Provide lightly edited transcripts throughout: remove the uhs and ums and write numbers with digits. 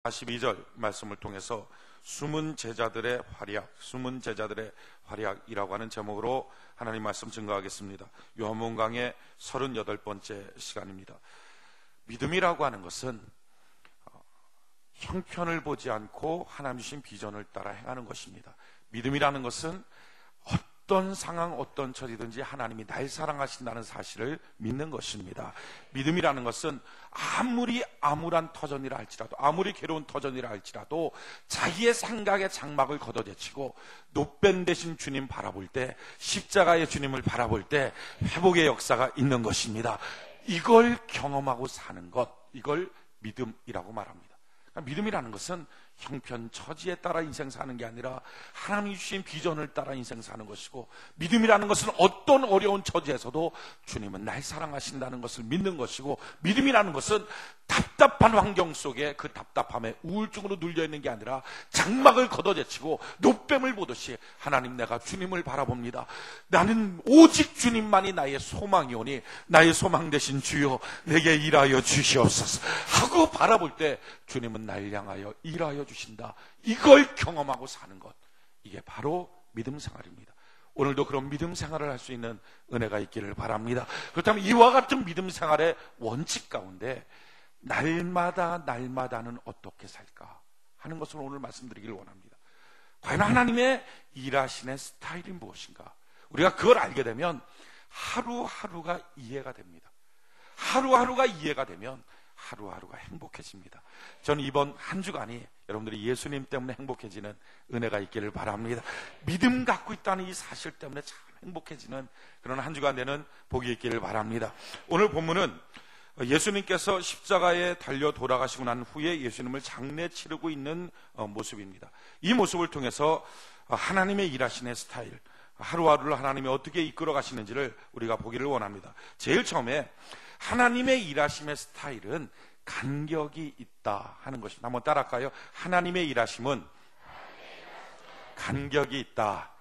42절 말씀을 통해서 숨은 제자들의 활약이라고 하는 제목으로 하나님 말씀 증거하겠습니다. 요한복음 강의 38번째 시간입니다. 믿음이라고 하는 것은 형편을 보지 않고 하나님 주신 비전을 따라 행하는 것입니다. 믿음이라는 것은 어떤 상황, 어떤 처지든지 하나님이 날 사랑하신다는 사실을 믿는 것입니다. 믿음이라는 것은 아무리 암울한 터전이라 할지라도, 아무리 괴로운 터전이라 할지라도 자기의 생각의 장막을 걷어제치고 노뱀 대신 주님 바라볼 때, 십자가의 주님을 바라볼 때 회복의 역사가 있는 것입니다. 이걸 경험하고 사는 것, 이걸 믿음이라고 말합니다. 믿음이라는 것은 형편, 처지에 따라 인생 사는 게 아니라 하나님이 주신 비전을 따라 인생 사는 것이고, 믿음이라는 것은 어떤 어려운 처지에서도 주님은 날 사랑하신다는 것을 믿는 것이고, 믿음이라는 것은 답답한 환경 속에 그 답답함에 우울증으로 눌려있는 게 아니라 장막을 걷어제치고 노뱀을 보듯이 하나님, 내가 주님을 바라봅니다. 나는 오직 주님만이 나의 소망이오니 나의 소망 되신 주여 내게 일하여 주시옵소서 하고 바라볼 때 주님은 날 향하여 일하여 주신다. 이걸 경험하고 사는 것, 이게 바로 믿음 생활입니다. 오늘도 그런 믿음 생활을 할 수 있는 은혜가 있기를 바랍니다. 그렇다면 이와 같은 믿음 생활의 원칙 가운데 날마다는 어떻게 살까 하는 것을 오늘 말씀드리기를 원합니다. 과연 하나님의 일하시는 스타일이 무엇인가? 우리가 그걸 알게 되면 하루하루가 이해가 됩니다. 하루하루가 이해가 되면 하루하루가 행복해집니다. 저는 이번 한 주간이 여러분들이 예수님 때문에 행복해지는 은혜가 있기를 바랍니다. 믿음 갖고 있다는 이 사실 때문에 참 행복해지는 그런 한 주간 되는 복이 있기를 바랍니다. 오늘 본문은 예수님께서 십자가에 달려 돌아가시고 난 후에 예수님을 장례 치르고 있는 모습입니다. 이 모습을 통해서 하나님의 일하시는 스타일, 하루하루를 하나님이 어떻게 이끌어 가시는지를 우리가 보기를 원합니다. 제일 처음에 하나님의 일하심의 스타일은 간격이 있다 하는 것입니다. 한번 따라할까요? 하나님의 일하심은 간격이 있다.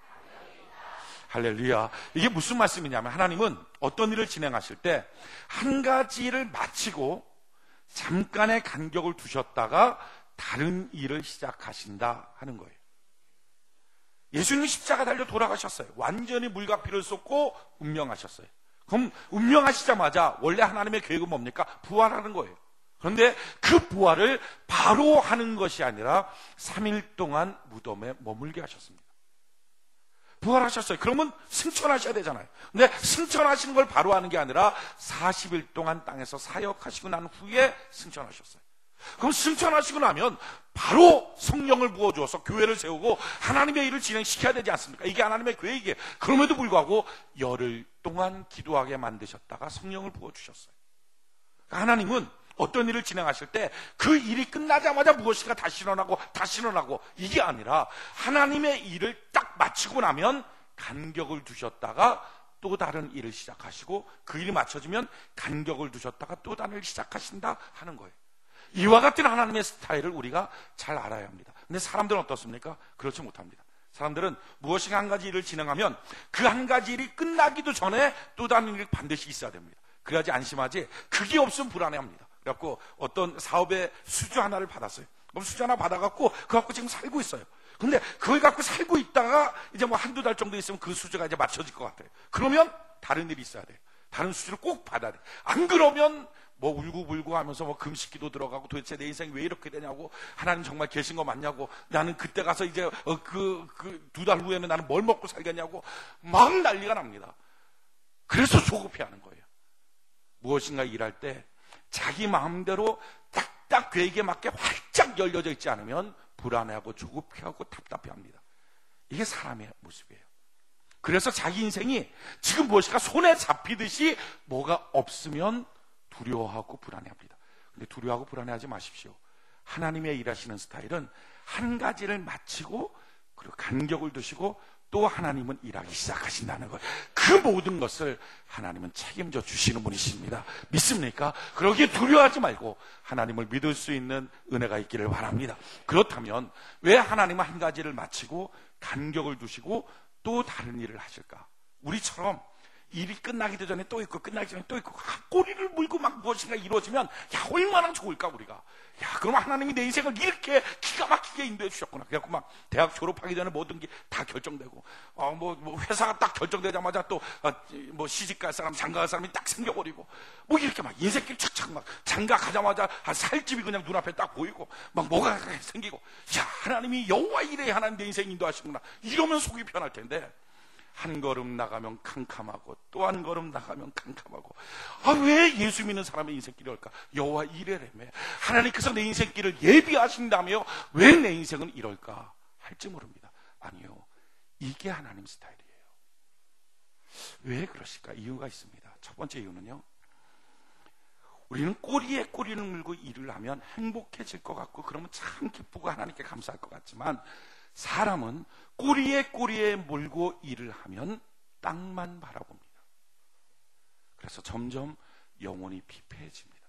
할렐루야. 이게 무슨 말씀이냐면, 하나님은 어떤 일을 진행하실 때 한 가지를 마치고 잠깐의 간격을 두셨다가 다른 일을 시작하신다 하는 거예요. 예수님이 십자가 달려 돌아가셨어요. 완전히 물과 피를 쏟고 운명하셨어요. 그럼 운명하시자마자 원래 하나님의 계획은 뭡니까? 부활하는 거예요. 그런데 그 부활을 바로 하는 것이 아니라 3일 동안 무덤에 머물게 하셨습니다. 부활하셨어요. 그러면 승천하셔야 되잖아요. 근데 승천하시는 걸 바로 하는 게 아니라 40일 동안 땅에서 사역하시고 난 후에 승천하셨어요. 그럼 승천하시고 나면 바로 성령을 부어주어서 교회를 세우고 하나님의 일을 진행시켜야 되지 않습니까? 이게 하나님의 계획이에요. 그럼에도 불구하고 열흘 동안 기도하게 만드셨다가 성령을 부어주셨어요. 하나님은 어떤 일을 진행하실 때 그 일이 끝나자마자 무엇인가 다시 일어나고 이게 아니라 하나님의 일을 딱 마치고 나면 간격을 두셨다가 또 다른 일을 시작하시고, 그 일이 맞춰지면 간격을 두셨다가 또 다른 일을 시작하신다 하는 거예요. 이와 같은 하나님의 스타일을 우리가 잘 알아야 합니다. 근데 사람들은 어떻습니까? 그렇지 못합니다. 사람들은 무엇인가 한 가지 일을 진행하면 그 한 가지 일이 끝나기도 전에 또 다른 일이 반드시 있어야 됩니다. 그래야지 안심하지, 그게 없으면 불안해합니다. 그래갖고 어떤 사업의 수주 하나를 받았어요. 그럼 수주 하나 받아갖고 그거 갖고 지금 살고 있어요. 근데 그걸 갖고 살고 있다가 이제 뭐 한두 달 정도 있으면 그 수주가 이제 맞춰질 것 같아요. 그러면 다른 일이 있어야 돼요. 다른 수주를 꼭 받아야 돼요. 안 그러면 뭐 울고불고 하면서 뭐 금식기도 들어가고, 도대체 내 인생이 왜 이렇게 되냐고, 하나님 정말 계신 거 맞냐고, 나는 그때 가서 이제 두 달 후에는 나는 뭘 먹고 살겠냐고 막 난리가 납니다. 그래서 조급해하는 거예요. 무엇인가 일할 때 자기 마음대로 딱딱 계획에 맞게 활짝 열려져 있지 않으면 불안해하고 조급해하고 답답해합니다. 이게 사람의 모습이에요. 그래서 자기 인생이 지금 무엇인가 손에 잡히듯이 뭐가 없으면 두려워하고 불안해합니다. 근데 두려워하고 불안해하지 마십시오. 하나님의 일하시는 스타일은 한 가지를 마치고 그리고 간격을 두시고 또 하나님은 일하기 시작하신다는 것, 그 모든 것을 하나님은 책임져 주시는 분이십니다. 믿습니까? 그러기에 두려워하지 말고 하나님을 믿을 수 있는 은혜가 있기를 바랍니다. 그렇다면 왜 하나님은 한 가지를 마치고 간격을 두시고 또 다른 일을 하실까? 우리처럼 일이 끝나기도 전에 또 있고 끝나기 전에 또 있고 꼬리를 물고 막 무엇인가 이루어지면 야 얼마나 좋을까 우리가. 야 그럼 하나님이 내 인생을 이렇게 기가 막히게 인도해 주셨구나. 그래갖고 막 대학 졸업하기 전에 모든 게 다 결정되고 뭐 회사가 딱 결정되자마자 또 뭐 시집갈 사람 장가갈 사람이 딱 생겨버리고 뭐 이렇게 막 인생길 착착 막 장가 가자마자 살집이 그냥 눈앞에 딱 보이고 막 뭐가 생기고 야 하나님이 여호와 이래 하나님 내 인생 인도하시구나 이러면 속이 편할 텐데 한 걸음 나가면 캄캄하고 또 한 걸음 나가면 캄캄하고 왜 예수 믿는 사람의 인생길이 올까? 여호와 이래라며 하나님께서 내 인생길을 예비하신다며 왜 내 인생은 이럴까 할지 모릅니다. 아니요, 이게 하나님 스타일이에요. 왜 그러실까? 이유가 있습니다. 첫 번째 이유는요, 우리는 꼬리에 꼬리를 물고 일을 하면 행복해질 것 같고 그러면 참 기쁘고 하나님께 감사할 것 같지만 사람은 꼬리에 꼬리에 물고 일을 하면 땅만 바라봅니다. 그래서 점점 영혼이 피폐해집니다.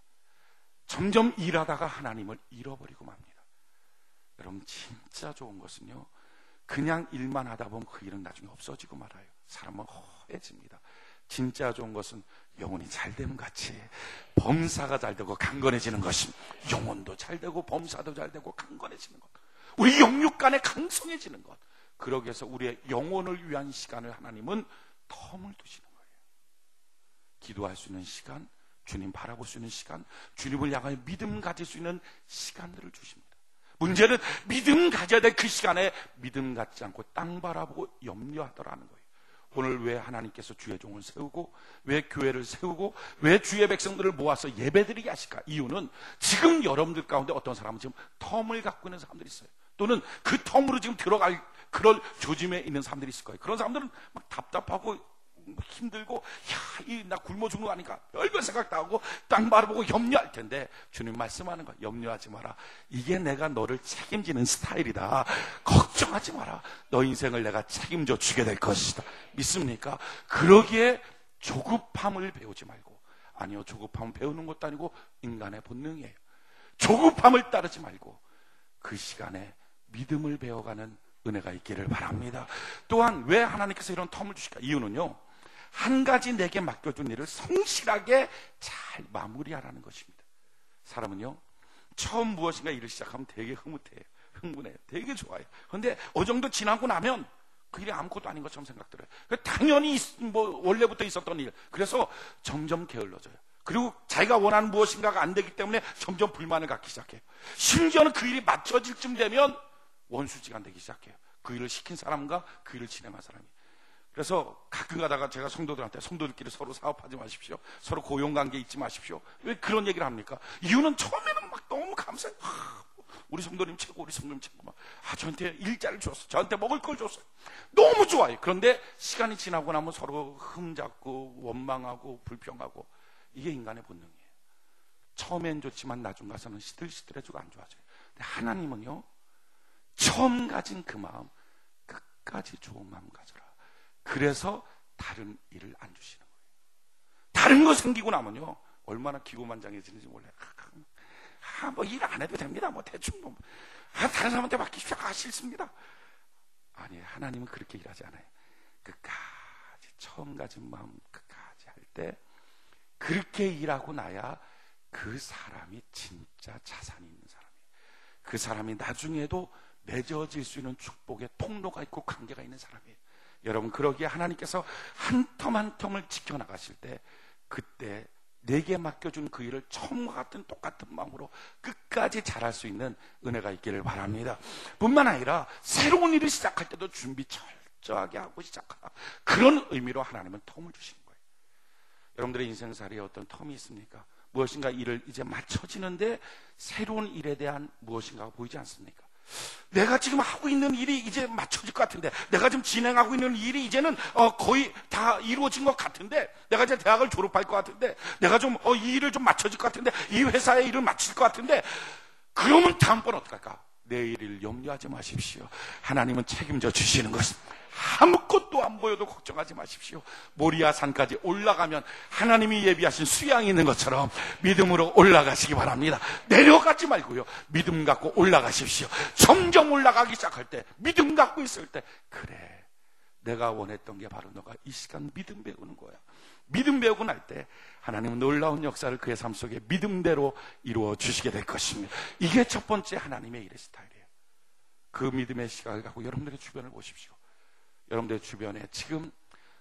점점 일하다가 하나님을 잃어버리고 맙니다. 여러분 진짜 좋은 것은요, 그냥 일만 하다 보면 그 일은 나중에 없어지고 말아요. 사람은 허해집니다. 진짜 좋은 것은 영혼이 잘됨 같이 범사가 잘되고 강건해지는 것입니다. 영혼도 잘되고 범사도 잘되고 강건해지는 것, 우리 영육 간에 강성해지는 것, 그러기 위해서 우리의 영혼을 위한 시간을 하나님은 텀을 두시는 거예요. 기도할 수 있는 시간, 주님 바라볼 수 있는 시간, 주님을 향하여 믿음 가질 수 있는 시간들을 주십니다. 문제는 믿음 가져야 될 그 시간에 믿음 갖지 않고 땅 바라보고 염려하더라는 거예요. 오늘 왜 하나님께서 주의 종을 세우고 왜 교회를 세우고 왜 주의 백성들을 모아서 예배드리게 하실까? 이유는 지금 여러분들 가운데 어떤 사람은 지금 텀을 갖고 있는 사람들이 있어요. 또는 그 텀으로 지금 들어갈 그럴 조짐에 있는 사람들이 있을 거예요. 그런 사람들은 막 답답하고 힘들고 나 굶어 죽는 거 아닌가 별별 생각 다 하고 땅 바라보고 염려할 텐데 주님 말씀하는 거야. 염려하지 마라. 이게 내가 너를 책임지는 스타일이다. 걱정하지 마라. 너 인생을 내가 책임져 주게 될 것이다. 믿습니까? 그러기에 조급함을 배우지 말고, 아니요, 조급함을 배우는 것도 아니고 인간의 본능이에요. 조급함을 따르지 말고 그 시간에 믿음을 배워가는 은혜가 있기를 바랍니다. 또한 왜 하나님께서 이런 텀을 주실까? 이유는요, 한 가지 내게 맡겨준 일을 성실하게 잘 마무리하라는 것입니다. 사람은요, 처음 무엇인가 일을 시작하면 되게 흐뭇해요. 흥분해요. 되게 좋아요. 그런데 어느 정도 지나고 나면 그 일이 아무것도 아닌 것처럼 생각들어요. 당연히 원래부터 있었던 일. 그래서 점점 게을러져요. 그리고 자기가 원하는 무엇인가가 안 되기 때문에 점점 불만을 갖기 시작해요. 심지어는 그 일이 맞춰질 쯤 되면 원수지가 되기 시작해요. 그 일을 시킨 사람과 그 일을 진행한 사람이. 그래서 가끔 가다가 제가 성도들한테 성도들끼리 서로 사업하지 마십시오. 서로 고용관계 잊지 마십시오. 왜 그런 얘기를 합니까? 이유는 처음에는 막 너무 감사해요. 우리 성도님 최고, 우리 성도님 최고. 막, 저한테 일자를 줬어. 저한테 먹을 걸 줬어요. 너무 좋아요. 그런데 시간이 지나고 나면 서로 흠잡고 원망하고 불평하고, 이게 인간의 본능이에요. 처음엔 좋지만 나중 가서는 시들시들해지고 안 좋아져요. 근데 하나님은요, 처음 가진 그 마음 끝까지 좋은 마음 가져라. 그래서 다른 일을 안 주시는 거예요. 다른 거 생기고 나면요, 얼마나 기고만장해지는지 몰라요. 뭐 일 안 해도 됩니다. 뭐 대충 뭐 다른 사람한테 맡기십시오. 싫습니다. 아니, 하나님은 그렇게 일하지 않아요. 끝까지 처음 가진 마음 끝까지 할 때 그렇게 일하고 나야 그 사람이 진짜 자산이 있는 사람이에요. 그 사람이 나중에도 맺어질 수 있는 축복의 통로가 있고 관계가 있는 사람이에요. 여러분, 그러기에 하나님께서 한 텀 한 텀을 지켜나가실 때 그때 내게 맡겨준 그 일을 처음과 같은 똑같은 마음으로 끝까지 잘할 수 있는 은혜가 있기를 바랍니다. 뿐만 아니라 새로운 일을 시작할 때도 준비 철저하게 하고 시작하라. 그런 의미로 하나님은 텀을 주시는 거예요. 여러분들의 인생살이에 어떤 텀이 있습니까? 무엇인가 일을 이제 맞춰지는데 새로운 일에 대한 무엇인가가 보이지 않습니까? 내가 지금 하고 있는 일이 이제 맞춰질 것 같은데, 내가 지금 진행하고 있는 일이 이제는 거의 다 이루어진 것 같은데, 내가 이제 대학을 졸업할 것 같은데, 내가 좀 이 일을 좀 맞춰질 것 같은데, 이 회사의 일을 마칠 것 같은데, 그러면 다음번 어떡할까? 내일을 염려하지 마십시오. 하나님은 책임져 주시는 것입니다. 아무것도 안 보여도 걱정하지 마십시오. 모리아 산까지 올라가면 하나님이 예비하신 수양이 있는 것처럼 믿음으로 올라가시기 바랍니다. 내려가지 말고요, 믿음 갖고 올라가십시오. 점점 올라가기 시작할 때, 믿음 갖고 있을 때, 그래, 내가 원했던 게 바로 너가 이 시간 믿음 배우는 거야. 믿음 배우고 날 때 하나님은 놀라운 역사를 그의 삶 속에 믿음대로 이루어 주시게 될 것입니다. 이게 첫 번째 하나님의 일의 스타일이에요. 그 믿음의 시각을 갖고 여러분들의 주변을 보십시오. 여러분들의 주변에 지금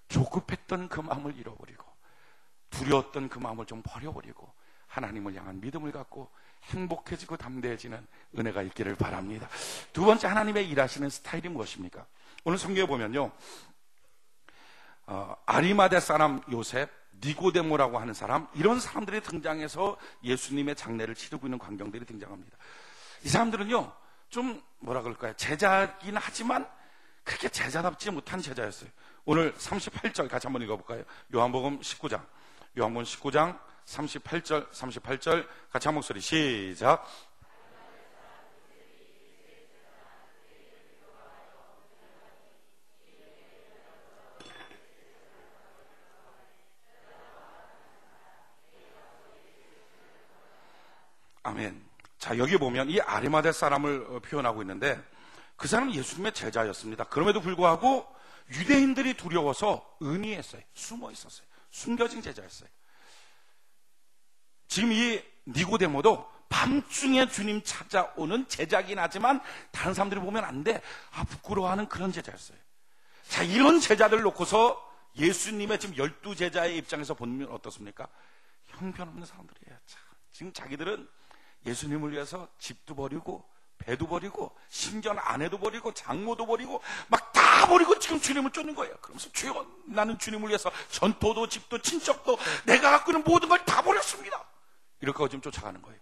조급했던 그 마음을 잃어버리고 두려웠던 그 마음을 좀 버려버리고 하나님을 향한 믿음을 갖고 행복해지고 담대해지는 은혜가 있기를 바랍니다. 두 번째 하나님의 일하시는 스타일이 무엇입니까? 오늘 성경에 보면요, 아리마대 사람 요셉, 니고데모라고 하는 사람, 이런 사람들이 등장해서 예수님의 장례를 치르고 있는 광경들이 등장합니다. 이 사람들은요, 좀 뭐라 그럴까요? 제자긴 하지만 그렇게 제자답지 못한 제자였어요. 오늘 38절 같이 한번 읽어볼까요? 요한복음 19장 38절 같이 한 목소리 시작. 아멘. 자, 여기 보면 이 아리마대 사람을 표현하고 있는데 그 사람은 예수님의 제자였습니다. 그럼에도 불구하고 유대인들이 두려워서 은희했어요. 숨어 있었어요. 숨겨진 제자였어요. 지금 이 니고데모도 밤중에 주님 찾아오는 제자긴 하지만 다른 사람들이 보면 안 돼. 부끄러워하는 그런 제자였어요. 자, 이런 제자들 놓고서 예수님의 지금 12제자의 입장에서 보면 어떻습니까? 형편없는 사람들이에요. 참, 지금 자기들은 예수님을 위해서 집도 버리고 배도 버리고 심지어 아내도 버리고 장모도 버리고 막 다 버리고 지금 주님을 쫓는 거예요. 그러면서 주여, 나는 주님을 위해서 전토도 집도 친척도 내가 갖고 있는 모든 걸 다 버렸습니다. 이렇게 하고 지금 쫓아가는 거예요.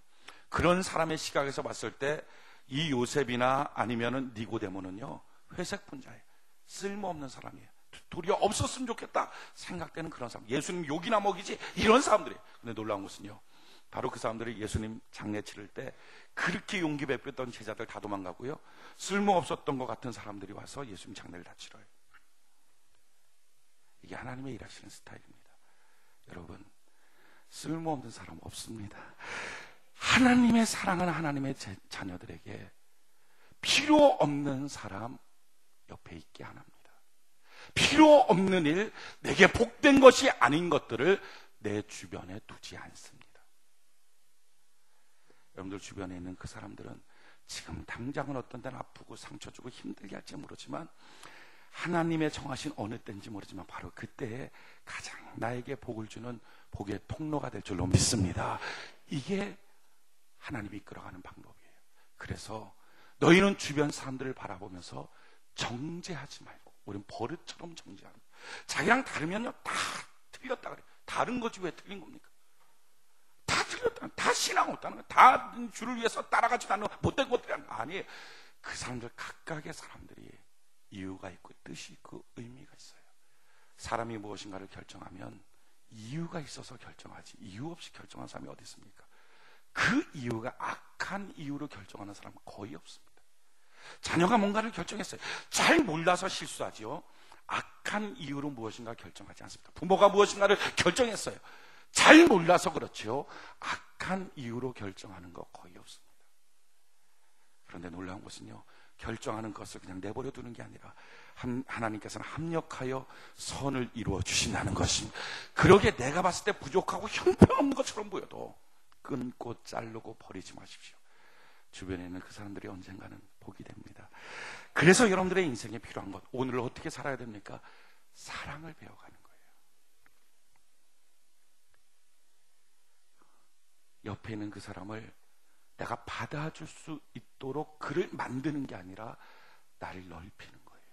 그런 사람의 시각에서 봤을 때 이 요셉이나 아니면은 니고데모는요, 회색 분자예요. 쓸모없는 사람이에요. 도리어 없었으면 좋겠다 생각되는 그런 사람. 예수님 욕이나 먹이지 이런 사람들이에요. 근데 놀라운 것은요, 바로 그 사람들이 예수님 장례 치를 때 그렇게 용기 베풀었던 제자들 다 도망가고요, 쓸모없었던 것 같은 사람들이 와서 예수님 장례를 다 치러요. 이게 하나님의 일하시는 스타일입니다. 여러분, 쓸모없는 사람 없습니다. 하나님의 사랑은 하나님의 자녀들에게 필요 없는 사람 옆에 있게 안 합니다. 필요 없는 일, 내게 복된 것이 아닌 것들을 내 주변에 두지 않습니다. 여러분들 주변에 있는 그 사람들은 지금 당장은 어떤 데는 아프고 상처 주고 힘들게 할지 모르지만 하나님의 정하신 어느 때인지 모르지만 바로 그때에 가장 나에게 복을 주는 복의 통로가 될 줄로 믿습니다. 이게 하나님이 이끌어가는 방법이에요. 그래서 너희는 주변 사람들을 바라보면서 정죄하지 말고, 우리는 버릇처럼 정죄하는 거예요. 자기랑 다르면요 다 틀렸다 그래요. 다른 거지 왜 틀린 겁니까? 다 틀렸다, 다 신앙 없다는 거예요. 다 주를 위해서 따라가지 않는 못된 것들이 아니에요. 그 사람들 각각의 사람들이 이유가 있고 뜻이 있고 의미가 있어요. 사람이 무엇인가를 결정하면 이유가 있어서 결정하지 이유 없이 결정한 사람이 어디 있습니까? 그 이유가 악한 이유로 결정하는 사람은 거의 없습니다. 자녀가 뭔가를 결정했어요. 잘 몰라서 실수하지요. 악한 이유로 무엇인가 결정하지 않습니다. 부모가 무엇인가를 결정했어요. 잘 몰라서 그렇죠. 악한 이유로 결정하는 거 거의 없습니다. 그런데 놀라운 것은요, 결정하는 것을 그냥 내버려 두는 게 아니라 하나님께서는 합력하여 선을 이루어 주신다는 것입니다. 그러게 내가 봤을 때 부족하고 형편없는 것처럼 보여도 끊고 자르고 버리지 마십시오. 주변에 있는 그 사람들이 언젠가는 복이 됩니다. 그래서 여러분들의 인생에 필요한 것, 오늘을 어떻게 살아야 됩니까? 사랑을 배워가는 거예요. 옆에 있는 그 사람을 내가 받아줄 수 있도록 그를 만드는 게 아니라 나를 넓히는 거예요.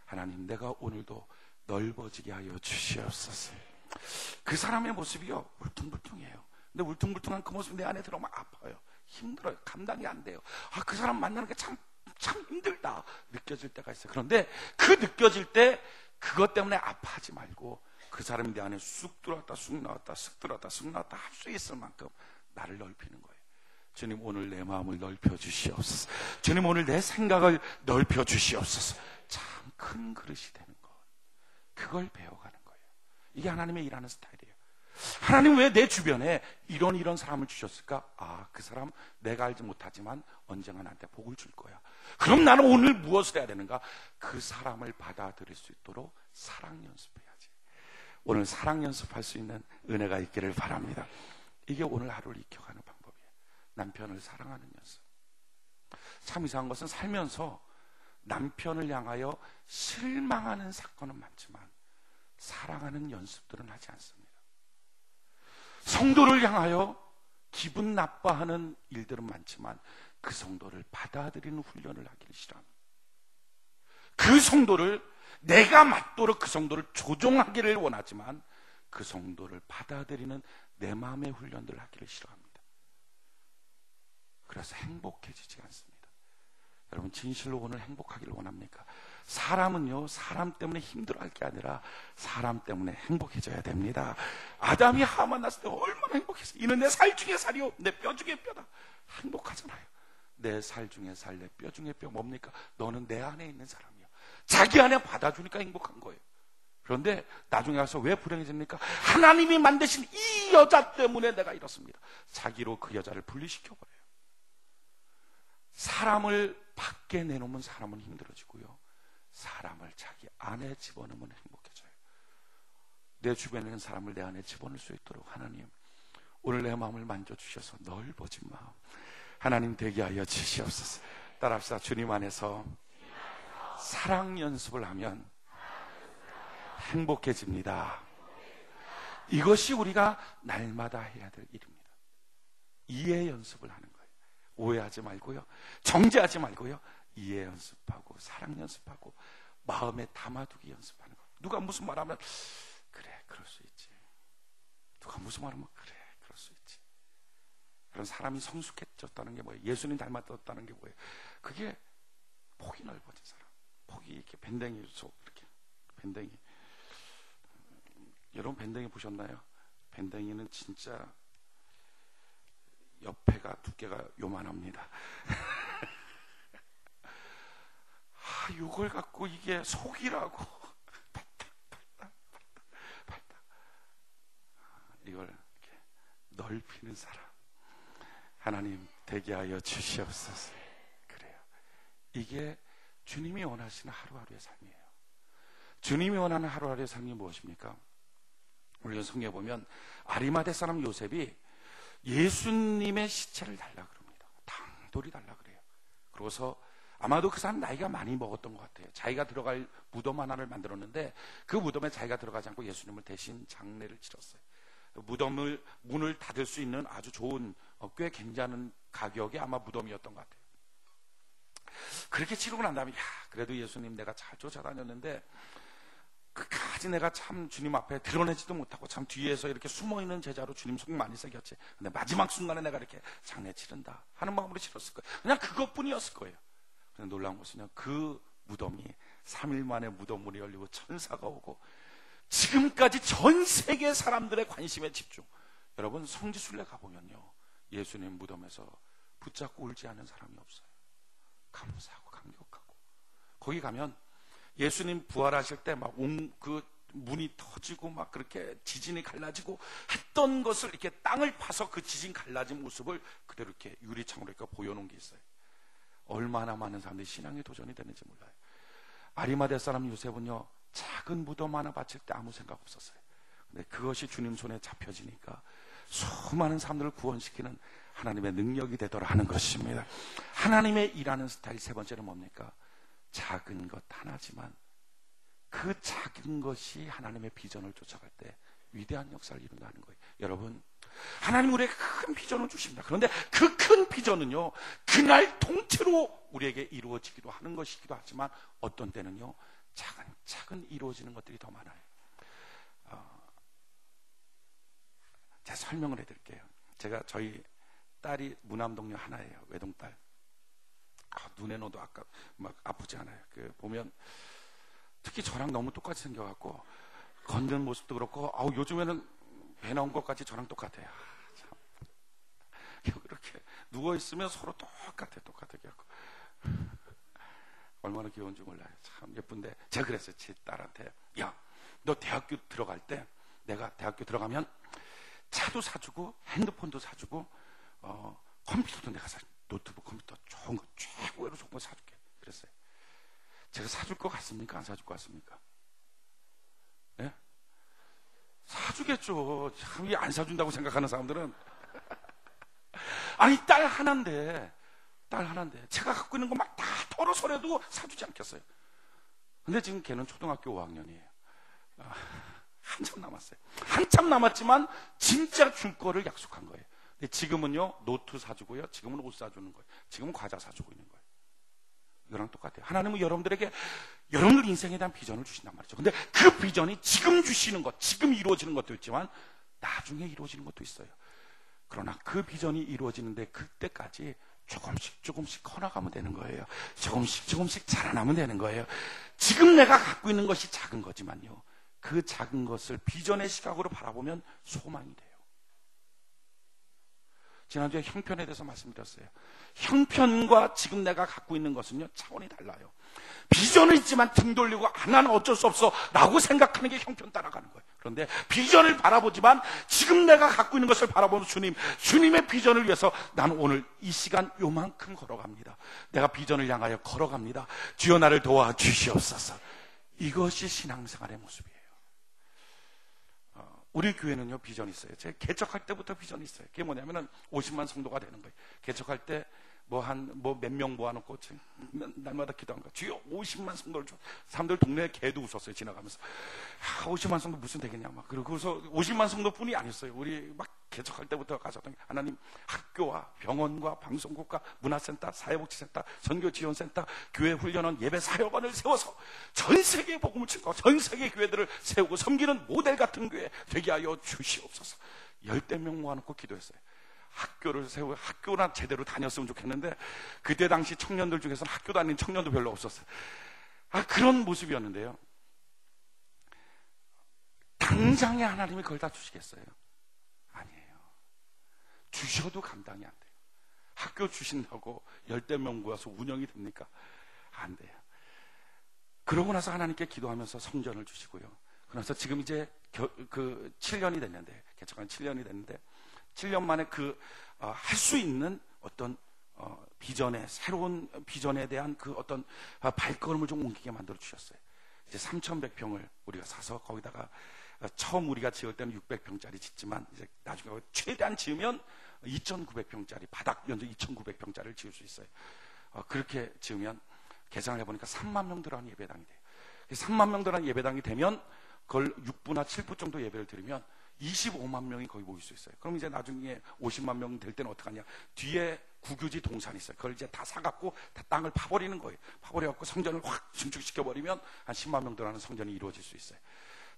하나님, 내가 오늘도 넓어지게 하여 주시옵소서. 그 사람의 모습이요, 울퉁불퉁해요. 근데 울퉁불퉁한 그 모습이 내 안에 들어오면 아파요. 힘들어요. 감당이 안 돼요. 그 사람 만나는 게 참 힘들다 느껴질 때가 있어요. 그런데 그 느껴질 때 그것 때문에 아파하지 말고 그 사람이 내 안에 쑥 들어왔다 쑥 나왔다 쑥 들어왔다 쑥 나왔다 할 수 있을 만큼 나를 넓히는 거예요. 주님, 오늘 내 마음을 넓혀 주시옵소서. 주님, 오늘 내 생각을 넓혀 주시옵소서. 참 큰 그릇이 되는 것, 그걸 배워가는 거예요. 이게 하나님의 일하는 스타일이에요. 하나님 왜 내 주변에 이런 사람을 주셨을까? 아, 그 사람 내가 알지 못하지만 언젠가 나한테 복을 줄 거야. 그럼 나는 오늘 무엇을 해야 되는가? 그 사람을 받아들일 수 있도록 사랑 연습해야지. 오늘 사랑 연습할 수 있는 은혜가 있기를 바랍니다. 이게 오늘 하루를 익혀가는 방법이에요. 남편을 사랑하는 연습. 참 이상한 것은 살면서 남편을 향하여 실망하는 사건은 많지만 사랑하는 연습들은 하지 않습니다. 성도를 향하여 기분 나빠하는 일들은 많지만 그 성도를 받아들이는 훈련을 하기를 싫어합니다. 그 성도를 내가 맞도록 그 성도를 조종하기를 원하지만 그 성도를 받아들이는 내 마음의 훈련들을 하기를 싫어합니다. 그래서 행복해지지 않습니다. 여러분 진실로 오늘 행복하기를 원합니까? 사람은요, 사람 때문에 힘들어할 게 아니라 사람 때문에 행복해져야 됩니다. 아담이 하와 만났을 때 얼마나 행복했어요. 이는 내 살 중에 살이요 내 뼈 중에 뼈다. 행복하잖아요. 내 살 중에 살, 내 뼈 중에 뼈. 뭡니까? 너는 내 안에 있는 사람이야. 자기 안에 받아주니까 행복한 거예요. 그런데 나중에 가서 왜 불행해집니까? 하나님이 만드신 이 여자 때문에 내가 이렇습니다. 자기로 그 여자를 분리시켜버려요. 사람을 밖에 내놓으면 사람은 힘들어지고요, 사람을 자기 안에 집어넣으면 행복해져요. 내 주변에 있는 사람을 내 안에 집어넣을 수 있도록 하나님, 오늘 내 마음을 만져주셔서 넓어진 마음 하나님 되게 하여 주시옵소서. 따라합시다. 주님 안에서 사랑 연습을 하면 행복해집니다. 이것이 우리가 날마다 해야 될 일입니다. 이해 연습을 하는 거예요. 오해하지 말고요, 정죄하지 말고요, 이해 연습하고 사랑 연습하고 마음에 담아두기 연습하는 거. 누가 무슨 말하면 그래 그럴 수 있지, 누가 무슨 말하면 그래 그럴 수 있지. 그런 사람이 성숙해졌다는 게 뭐예요? 예수님 닮았다는 게 뭐예요? 그게 폭이 넓어진 사람, 폭이 이렇게 밴댕이 속 이렇게 밴댕이. 여러분 밴댕이 보셨나요? 밴댕이는 진짜 옆에가 두께가 요만합니다. 이걸 갖고 이게 속이라고 발딱 이걸 이렇게 넓히는 사람 하나님 되게 하여 주시옵소서. 그래요. 이게 주님이 원하시는 하루하루의 삶이에요. 주님이 원하는 하루하루의 삶이 무엇입니까? 우리가 성경에 보면 아리마대 사람 요셉이 예수님의 시체를 달라 그럽니다. 당돌이 달라 그래요. 그러고서 아마도 그 사람 나이가 많이 먹었던 것 같아요. 자기가 들어갈 무덤 하나를 만들었는데 그 무덤에 자기가 들어가지 않고 예수님을 대신 장례를 치렀어요. 무덤을 문을 닫을 수 있는 아주 좋은 꽤 괜찮은 가격의 아마 무덤이었던 것 같아요. 그렇게 치르고 난 다음에 그래도 예수님 내가 잘 쫓아다녔는데 끝까지 내가 참 주님 앞에 드러내지도 못하고 참 뒤에서 이렇게 숨어있는 제자로 주님 속 많이 새겼지. 근데 마지막 순간에 내가 이렇게 장례 치른다 하는 마음으로 치렀을 거예요. 그냥 그것뿐이었을 거예요. 근데 놀라운 것은요, 그 무덤이 3일 만에 무덤문이 열리고 천사가 오고 지금까지 전 세계 사람들의 관심에 집중. 여러분 성지순례 가보면요, 예수님 무덤에서 붙잡고 울지 않는 사람이 없어요. 감사하고 감격하고. 거기 가면 예수님 부활하실 때 막 그 문이 터지고 막 그렇게 지진이 갈라지고 했던 것을 이렇게 땅을 파서 그 지진 갈라진 모습을 그대로 이렇게 유리창으로 이렇게 보여놓은 게 있어요. 얼마나 많은 사람들이 신앙에 도전이 되는지 몰라요. 아리마대 사람 요셉은요, 작은 무덤 하나 바칠 때 아무 생각 없었어요. 근데 그것이 주님 손에 잡혀지니까 수많은 사람들을 구원시키는 하나님의 능력이 되도록 하는 것입니다. 하나님의 일하는 스타일 세 번째는 뭡니까? 작은 것 하나지만 그 작은 것이 하나님의 비전을 쫓아갈 때 위대한 역사를 이룬다는 거예요. 여러분, 하나님 우리에게 큰 비전을 주십니다. 그런데 그 큰 비전은요, 그날 통째로 우리에게 이루어지기도 하는 것이기도 하지만 어떤 때는요, 차근차근 이루어지는 것들이 더 많아요. 제가 설명을 해드릴게요. 제가 저희 딸이 무남동녀 하나예요. 외동딸. 눈에 넣어도 막 아프지 않아요. 보면 특히 저랑 너무 똑같이 생겨갖고 걷는 모습도 그렇고, 요즘에는 배 나온 것까지 저랑 똑같아요. 참. 이렇게 누워 있으면 서로 똑같아. 그래갖고 얼마나 귀여운지 몰라요. 참 예쁜데 제가 그랬어요. 제 딸한테, 야, 너 대학교 들어갈 때, 내가 대학교 들어가면 차도 사주고 핸드폰도 사주고 컴퓨터도 내가 노트북 컴퓨터 좋은 거 최고로 좋은 거 사줄게 그랬어요. 제가 사줄 것 같습니까? 안 사줄 것 같습니까? 예? 사주겠죠. 참, 안 사준다고 생각하는 사람들은 아니 딸 하나인데 제가 갖고 있는 거 막 다 털어서라도 사주지 않겠어요. 근데 지금 걔는 초등학교 5학년이에요. 한참 남았어요. 한참 남았지만 진짜 줄 거를 약속한 거예요. 근데 지금은요, 노트 사주고요, 지금은 옷 사주는 거예요. 지금은 과자 사주고 있는 거예요. 이거랑 똑같아요. 하나님은 여러분들에게 여러분들 인생에 대한 비전을 주신단 말이죠. 근데 그 비전이 지금 주시는 것, 지금 이루어지는 것도 있지만 나중에 이루어지는 것도 있어요. 그러나 그 비전이 이루어지는데 그때까지 조금씩 커나가면 되는 거예요. 조금씩 자라나면 되는 거예요. 지금 내가 갖고 있는 것이 작은 거지만요, 그 작은 것을 비전의 시각으로 바라보면 소망이 돼요. 지난주에 형편에 대해서 말씀드렸어요. 형편과 지금 내가 갖고 있는 것은요, 차원이 달라요. 비전은 있지만 등 돌리고 나는 어쩔 수 없어 라고 생각하는 게 형편 따라가는 거예요. 그런데 비전을 바라보지만 지금 내가 갖고 있는 것을 바라보는 주님의 비전을 위해서 나는 오늘 이 시간 요만큼 걸어갑니다. 내가 비전을 향하여 걸어갑니다. 주여 나를 도와주시옵소서. 이것이 신앙생활의 모습이에요. 우리 교회는요, 비전이 있어요. 제가 개척할 때부터 비전이 있어요. 그게 뭐냐면은 50만 성도가 되는 거예요. 개척할 때 몇 명 모아놓고 날마다 기도한 거예요. 주여 50만 성도를 줘. 사람들 동네 개도 웃었어요. 지나가면서 50만 성도 무슨 되겠냐 막. 그러고서 50만 성도뿐이 아니었어요. 우리 막 개척할 때부터 가졌던 게, 하나님 학교와 병원과 방송국과 문화센터, 사회복지센터, 선교지원센터, 교회 훈련원, 예배 사역원을 세워서 전 세계에 복음을 칠 거, 전 세계 교회들을 세우고 섬기는 모델 같은 교회 되게 하여 주시옵소서. 10대 명 모아놓고 기도했어요. 학교를 세우고, 학교나 제대로 다녔으면 좋겠는데 그때 당시 청년들 중에서는 학교 다니는 청년도 별로 없었어요. 그런 모습이었는데요, 당장에 하나님이 그걸 다 주시겠어요? 아니에요. 주셔도 감당이 안 돼요. 학교 주신다고 10대 명 모아서 운영이 됩니까? 안 돼요. 그러고 나서 하나님께 기도하면서 성전을 주시고요. 그래서 지금 이제 7년이 됐는데, 개척한 7년이 됐는데 7년 만에 할 수 있는 어떤 비전에, 새로운 비전에 대한 그 어떤 발걸음을 좀 옮기게 만들어 주셨어요. 이제 3,100평을 우리가 사서 거기다가 처음 우리가 지을 때는 600평짜리 짓지만 이제 나중에 최대한 지으면 2,900평짜리, 바닥 면적 2,900평짜리를 지을 수 있어요. 그렇게 지으면 계산을 해보니까 3만 명 들어가는 예배당이 돼요. 3만 명 들어가는 예배당이 되면 그걸 6부나 7부 정도 예배를 드리면 25만 명이 거의 모일 수 있어요. 그럼 이제 나중에 50만 명 될 때는 어떡하냐? 뒤에 국유지 동산이 있어요. 그걸 이제 다 사갖고 다 땅을 파버리는 거예요. 파버려갖고 성전을 확 증축시켜버리면 한 10만 명 들어가는 성전이 이루어질 수 있어요.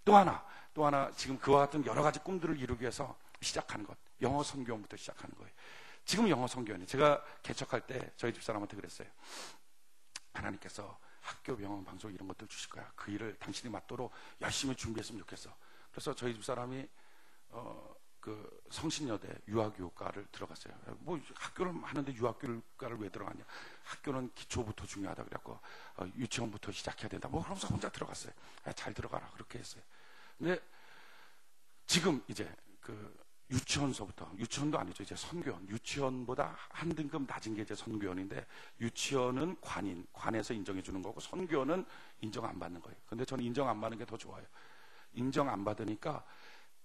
또 하나 지금 그와 같은 여러 가지 꿈들을 이루기 위해서 시작하는 것, 영어 선교원부터 시작하는 거예요. 지금 영어 선교원이, 제가 개척할 때 저희 집사람한테 그랬어요. 하나님께서 학교, 병원, 방송 이런 것들 주실 거야. 그 일을 당신이 맡도록 열심히 준비했으면 좋겠어. 그래서 저희 집사람이 그 성신여대 유아교육과를 들어갔어요. 뭐 학교를 하는데 유아교육과를 왜 들어갔냐? 학교는 기초부터 중요하다 그래갖고 유치원부터 시작해야 된다. 뭐 그러면서 혼자 들어갔어요. 잘 들어가라 그렇게 했어요. 근데 지금 이제 유치원도 아니죠. 이제 선교원. 유치원보다 한 등급 낮은 게 이제 선교원인데, 유치원은 관에서 인정해 주는 거고, 선교원은 인정 안 받는 거예요. 근데 저는 인정 안 받는 게 더 좋아요. 인정 안 받으니까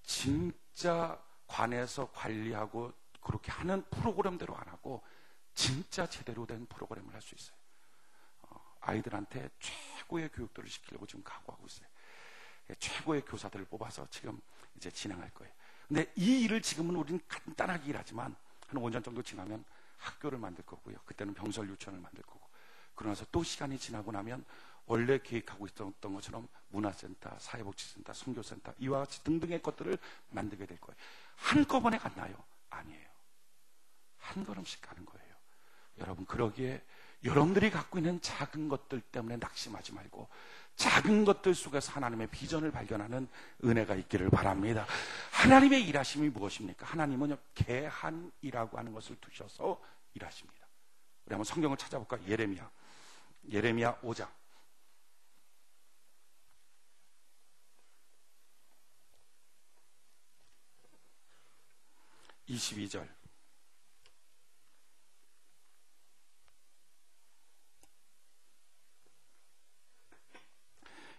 진짜 관에서 관리하고 그렇게 하는 프로그램대로 안 하고 진짜 제대로 된 프로그램을 할 수 있어요. 아이들한테 최고의 교육들을 시키려고 지금 각오하고 있어요. 최고의 교사들을 뽑아서 지금 이제 진행할 거예요. 근데 이 일을 지금은 우리는 간단하게 일하지만 한 5년 정도 지나면 학교를 만들 거고요. 그때는 병설 유치원을 만들 거고, 그러면서 또 시간이 지나고 나면 원래 계획하고 있었던 것처럼 문화센터, 사회복지센터, 선교센터 이와 같이 등등의 것들을 만들게 될 거예요. 한꺼번에 갔나요? 아니에요. 한 걸음씩 가는 거예요. 여러분, 그러기에 여러분들이 갖고 있는 작은 것들 때문에 낙심하지 말고 작은 것들 속에서 하나님의 비전을 발견하는 은혜가 있기를 바랍니다. 하나님의 일하심이 무엇입니까? 하나님은 계한이라고 하는 것을 두셔서 일하십니다. 우리 한번 성경을 찾아볼까요? 예레미야 5장. 22절.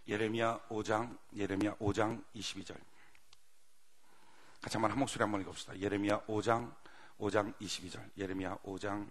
예레미야 5장 22절. 같이 한번 한 목소리 한번 읽읍시다. 예레미야 5장 22절. 예레미야 5장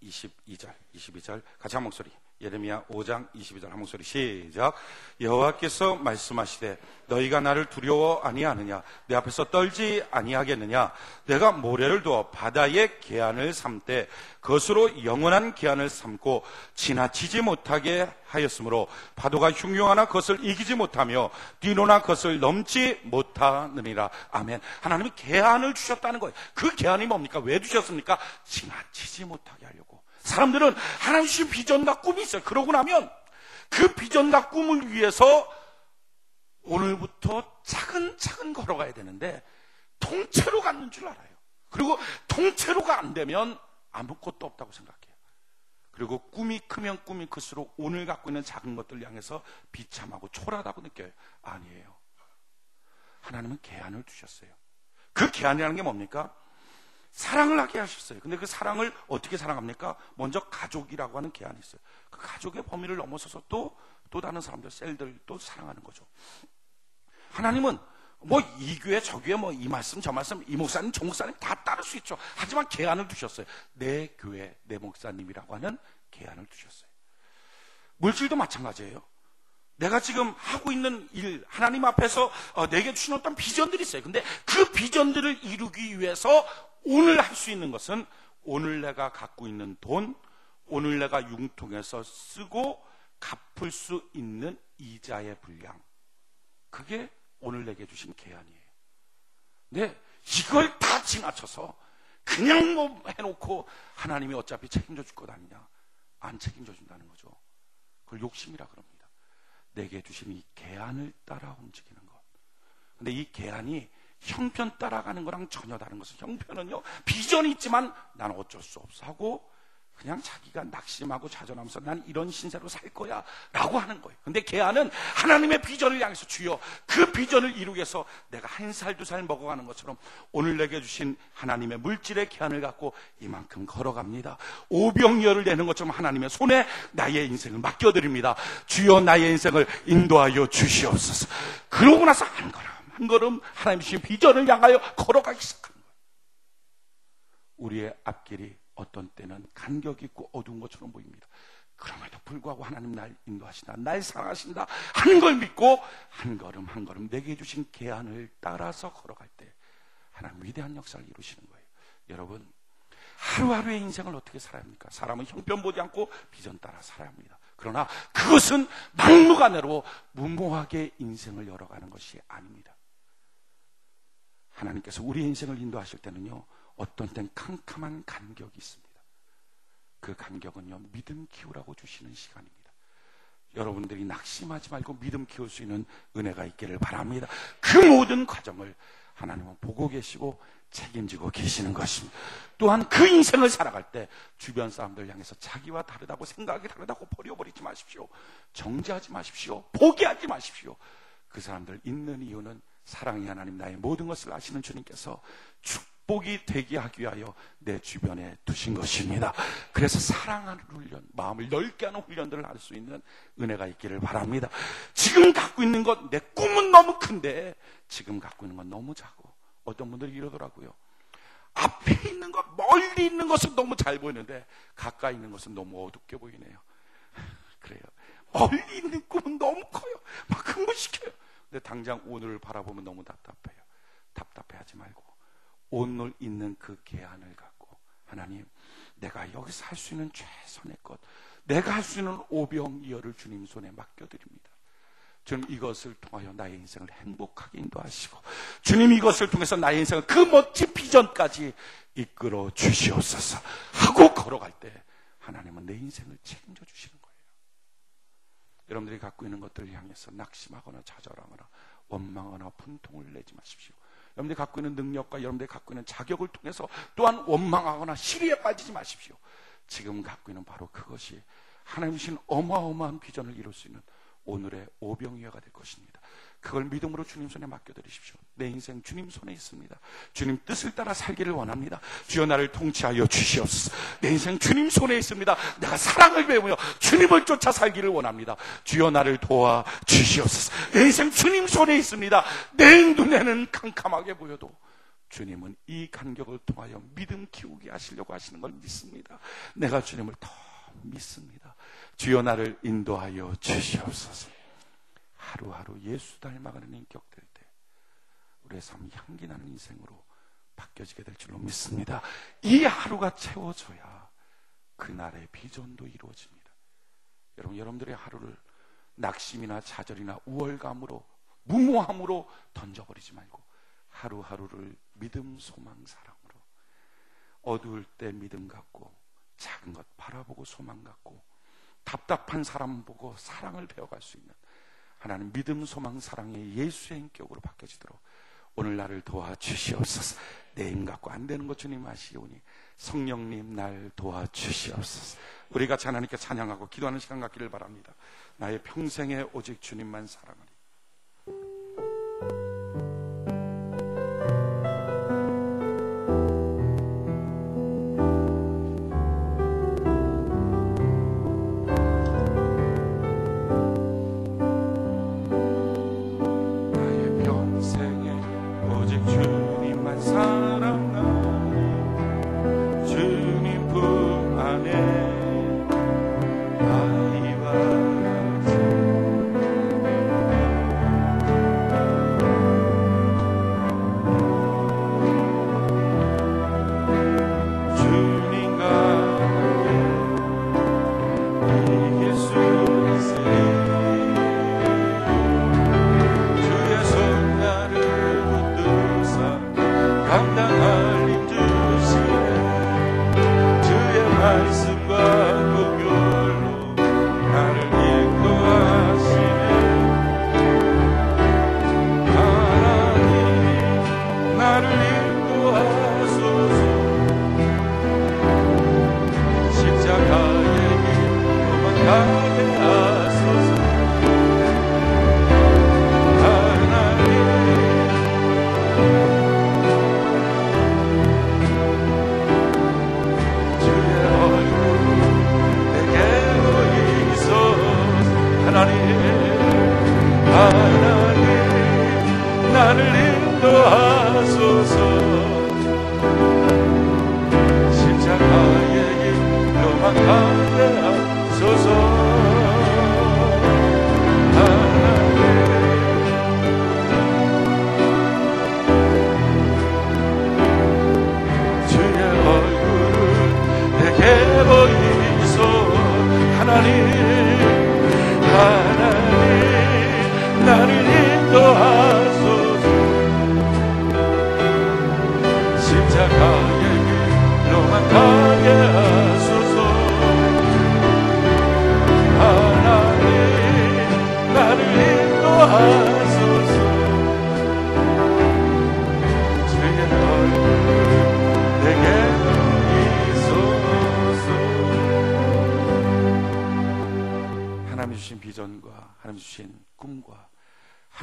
22절. 같이 한 목소리. 예레미야 5장 22절 한 목소리 시작. 여호와께서 말씀하시되 너희가 나를 두려워 아니하느냐? 내 앞에서 떨지 아니하겠느냐? 내가 모래를 두어 바다의 계안을 삼되 그것으로 영원한 계안을 삼고 지나치지 못하게 하였으므로 파도가 흉흉하나 그것을 이기지 못하며 뛰노나 그것을 넘지 못하느니라. 아멘. 하나님이 계안을 주셨다는 거예요. 그 계안이 뭡니까? 왜 주셨습니까? 지나치지 못하게 하려고. 사람들은 하나님 주신 비전과 꿈이 있어요. 그러고 나면 그 비전과 꿈을 위해서 오늘부터 차근차근 걸어가야 되는데 통째로 갖는 줄 알아요. 그리고 통째로가 안 되면 아무것도 없다고 생각해요. 그리고 꿈이 크면 꿈이 클수록 오늘 갖고 있는 작은 것들 향해서 비참하고 초라하다고 느껴요. 아니에요. 하나님은 계안을 주셨어요. 그 계안이라는 게 뭡니까? 사랑을 하게 하셨어요. 근데 그 사랑을 어떻게 사랑합니까? 먼저 가족이라고 하는 계안이 있어요. 그 가족의 범위를 넘어서서 또 다른 사람들, 셀들 또 사랑하는 거죠. 하나님은 뭐 이 교회 저 교회 뭐 이 말씀 저 말씀 이 목사님 저 목사님 다 따를 수 있죠. 하지만 계안을 두셨어요. 내 교회 내 목사님이라고 하는 계안을 두셨어요. 물질도 마찬가지예요. 내가 지금 하고 있는 일, 하나님 앞에서 내게 주신 어떤 비전들이 있어요. 근데 그 비전들을 이루기 위해서 오늘 할 수 있는 것은 오늘 내가 갖고 있는 돈, 오늘 내가 융통해서 쓰고 갚을 수 있는 이자의 분량, 그게 오늘 내게 주신 계안이에요. 근데 이걸 다 지나쳐서 그냥 뭐 해놓고 하나님이 어차피 책임져 줄 것 아니냐, 안 책임져 준다는 거죠. 그걸 욕심이라 그럽니다. 내게 주신 이 계안을 따라 움직이는 것. 근데 이 계안이 형편 따라가는 거랑 전혀 다른 것은, 형편은요 비전이 있지만 난 어쩔 수 없어 하고 그냥 자기가 낙심하고 좌절하면서 난 이런 신세로 살 거야 라고 하는 거예요. 근데 계안은 하나님의 비전을 향해서 주여 그 비전을 이루기 위해서 내가 한 살 두 살 먹어가는 것처럼 오늘 내게 주신 하나님의 물질의 계안을 갖고 이만큼 걸어갑니다. 오병이어를 내는 것처럼 하나님의 손에 나의 인생을 맡겨드립니다. 주여 나의 인생을 인도하여 주시옵소서. 그러고 나서 한 걸음 하나님 주신 비전을 향하여 걸어가기 시작하는 거예요. 우리의 앞길이 어떤 때는 간격 있고 어두운 것처럼 보입니다. 그럼에도 불구하고 하나님 날 인도하신다, 날 사랑하신다 하는 걸 믿고 한 걸음 한 걸음 내게 주신 계안을 따라서 걸어갈 때 하나님 위대한 역사를 이루시는 거예요. 여러분, 하루하루의 인생을 어떻게 살아야 합니까? 사람은 형편 보지 않고 비전 따라 살아야 합니다. 그러나 그것은 막무가내로 무모하게 인생을 열어가는 것이 아닙니다. 하나님께서 우리의 인생을 인도하실 때는요, 어떤 땐 캄캄한 간격이 있습니다. 그 간격은요, 믿음 키우라고 주시는 시간입니다. 여러분들이 낙심하지 말고 믿음 키울 수 있는 은혜가 있기를 바랍니다. 그 모든 과정을 하나님은 보고 계시고 책임지고 계시는 것입니다. 또한 그 인생을 살아갈 때 주변 사람들 향해서 자기와 다르다고, 생각이 다르다고 버려버리지 마십시오. 정죄하지 마십시오. 포기하지 마십시오. 그 사람들 있는 이유는 사랑이 하나님 나의 모든 것을 아시는 주님께서 축복이 되게 하기 위하여 내 주변에 두신 것입니다. 그래서 사랑하는 훈련, 마음을 넓게 하는 훈련들을 할 수 있는 은혜가 있기를 바랍니다. 지금 갖고 있는 것, 내 꿈은 너무 큰데 지금 갖고 있는 건 너무 작고, 어떤 분들이 이러더라고요. 앞에 있는 것, 멀리 있는 것은 너무 잘 보이는데 가까이 있는 것은 너무 어둡게 보이네요. 그래요. 멀리 있는 꿈은 너무 커요. 막 흥분시켜요. 근데 당장 오늘을 바라보면 너무 답답해요. 답답해하지 말고 오늘 있는 그 계안을 갖고, 하나님, 내가 여기서 할 수 있는 최선의 것, 내가 할 수 있는 오병이어를 주님 손에 맡겨드립니다. 주님, 이것을 통하여 나의 인생을 행복하게 인도하시고, 주님, 이것을 통해서 나의 인생을 그 멋진 비전까지 이끌어 주시옵소서 하고 걸어갈 때 하나님은 내 인생을 책임져 주시는 거예요. 여러분들이 갖고 있는 것들을 향해서 낙심하거나 좌절하거나 원망하거나 분통을 내지 마십시오. 여러분들이 갖고 있는 능력과 여러분들이 갖고 있는 자격을 통해서 또한 원망하거나 시리에 빠지지 마십시오. 지금 갖고 있는 바로 그것이 하나님 주신 어마어마한 비전을 이룰 수 있는 오늘의 오병이어가 될 것입니다. 그걸 믿음으로 주님 손에 맡겨드리십시오. 내 인생 주님 손에 있습니다. 주님 뜻을 따라 살기를 원합니다. 주여 나를 통치하여 주시옵소서. 내 인생 주님 손에 있습니다. 내가 사랑을 배우며 주님을 쫓아 살기를 원합니다. 주여 나를 도와 주시옵소서. 내 인생 주님 손에 있습니다. 내 눈에는 캄캄하게 보여도 주님은 이 간격을 통하여 믿음 키우게 하시려고 하시는 걸 믿습니다. 내가 주님을 더 믿습니다. 주여 나를 인도하여 주시옵소서. 하루하루 예수 닮아가는 인격될 때 우리의 삶이 향기나는 인생으로 바뀌어지게 될 줄로 믿습니다. 이 하루가 채워져야 그날의 비전도 이루어집니다. 여러분들의 하루를 낙심이나 좌절이나 우월감으로 무모함으로 던져버리지 말고 하루하루를 믿음, 소망, 사랑으로 어두울 때 믿음 갖고 작은 것 바라보고 소망 갖고 답답한 사람 보고 사랑을 배워갈 수 있는 하나님 믿음, 소망, 사랑의 예수의 인격으로 바뀌어지도록 오늘 나를 도와주시옵소서. 내 힘 갖고 안 되는 것 주님 아시오니 성령님 날 도와주시옵소서. 우리 같이 하나님께 찬양하고 기도하는 시간 갖기를 바랍니다. 나의 평생에 오직 주님만 사랑하리.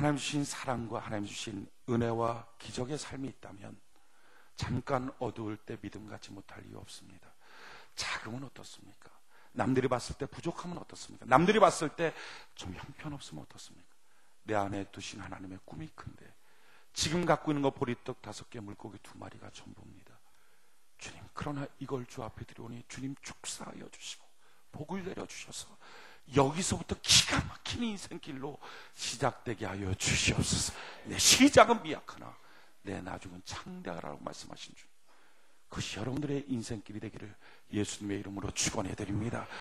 하나님 주신 사랑과 하나님 주신 은혜와 기적의 삶이 있다면 잠깐 어두울 때 믿음 갖지 못할 이유 없습니다. 작으면 어떻습니까? 남들이 봤을 때 부족하면 어떻습니까? 남들이 봤을 때 좀 형편없으면 어떻습니까? 내 안에 두신 하나님의 꿈이 큰데 지금 갖고 있는 거 보리떡 5개 물고기 2마리가 전부입니다. 주님, 그러나 이걸 주 앞에 드려오니 주님 축사하여 주시고 복을 내려주셔서 여기서부터 기가 막힌 인생길로 시작되게 하여 주시옵소서. 내 시작은 미약하나 내 나중은 창대하라고 말씀하신 주, 그것이 여러분들의 인생길이 되기를 예수님의 이름으로 축원해 드립니다.